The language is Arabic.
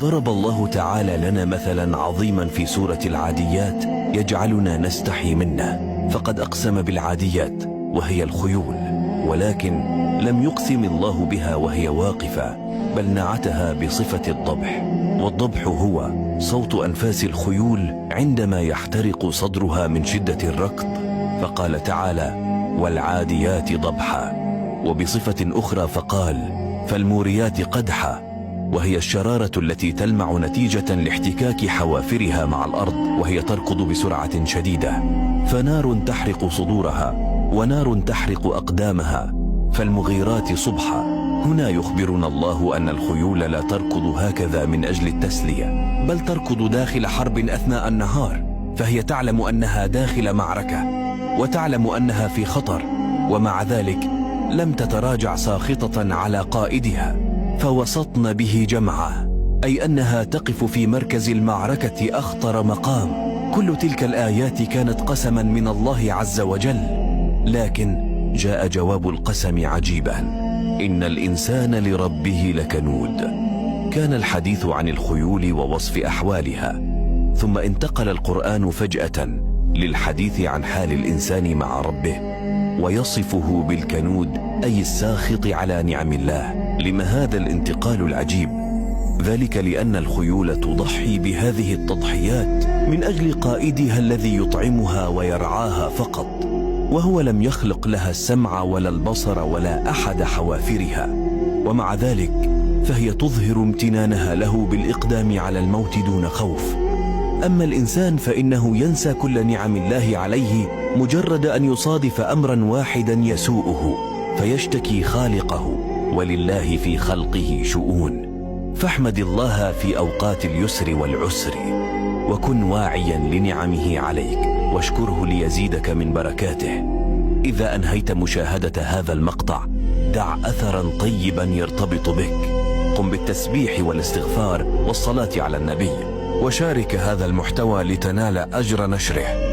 ضرب الله تعالى لنا مثلا عظيما في سورة العاديات يجعلنا نستحي منه، فقد أقسم بالعاديات وهي الخيول، ولكن لم يقسم الله بها وهي واقفة، بل نعتها بصفة الضبح. والضبح هو صوت أنفاس الخيول عندما يحترق صدرها من شدة الركض، فقال تعالى: والعاديات ضبحا. وبصفة أخرى فقال: فالموريات قدحا، وهي الشرارة التي تلمع نتيجة لاحتكاك حوافرها مع الأرض وهي تركض بسرعة شديدة، فنار تحرق صدورها ونار تحرق أقدامها، فالمغيرات صبحا. هنا يخبرنا الله أن الخيول لا تركض هكذا من أجل التسلية، بل تركض داخل حرب أثناء النهار، فهي تعلم أنها داخل معركة وتعلم أنها في خطر، ومع ذلك لم تتراجع ساخطة على قائدها، فوسطن به جمعا، أي أنها تقف في مركز المعركة أخطر مقام. كل تلك الآيات كانت قسما من الله عز وجل، لكن جاء جواب القسم عجيبا: إن الإنسان لربه لكنود. كان الحديث عن الخيول ووصف أحوالها، ثم انتقل القرآن فجأة للحديث عن حال الإنسان مع ربه، ويصفه بالكنود أي الساخط على نعم الله. لما هذا الانتقال العجيب؟ ذلك لأن الخيول تضحي بهذه التضحيات من أجل قائدها الذي يطعمها ويرعاها فقط، وهو لم يخلق لها السمع ولا البصر ولا أحد حوافرها، ومع ذلك فهي تظهر امتنانها له بالإقدام على الموت دون خوف. أما الإنسان فإنه ينسى كل نعم الله عليه مجرد أن يصادف أمرا واحدا يسوءه فيشتكي خالقه، ولله في خلقه شؤون. فاحمد الله في أوقات اليسر والعسر، وكن واعيا لنعمه عليك، واشكره ليزيدك من بركاته. إذا أنهيت مشاهدة هذا المقطع دع أثرا طيبا يرتبط بك، قم بالتسبيح والاستغفار والصلاة على النبي، وشارك هذا المحتوى لتنال أجر نشره.